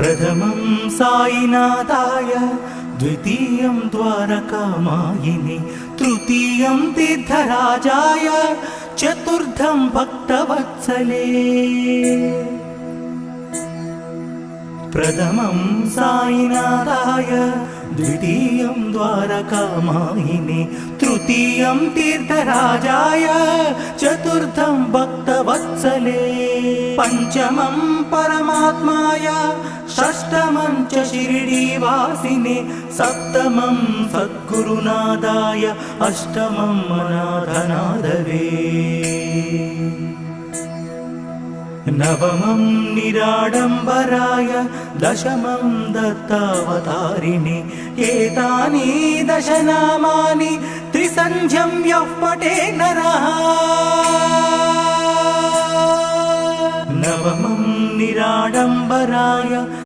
प्रथमं साईनाथाय, द्वितीयं द्वारकामायिने, तृतीयं तीर्थराजाय, चतुर्थं भक्तवत्सले। प्रथमं साईनाथाय, द्वितीयं द्वारकामायिने, तृतीयं तीर्थराजाय, चतुर्थं भक्तवत्सले। पंचमं परमात्माय, षष्ठमं च शिरडीवासिने, सप्तमं सद्गुरुनाथाय, अष्टमं अनाथनाथवे। नवमं निराडम्बराय, दशमं दत्तावतारिणे, एतानि दशनामानि त्रिसन्ध्यं यः पठेत् नरः। नवमं निराडम्बराय।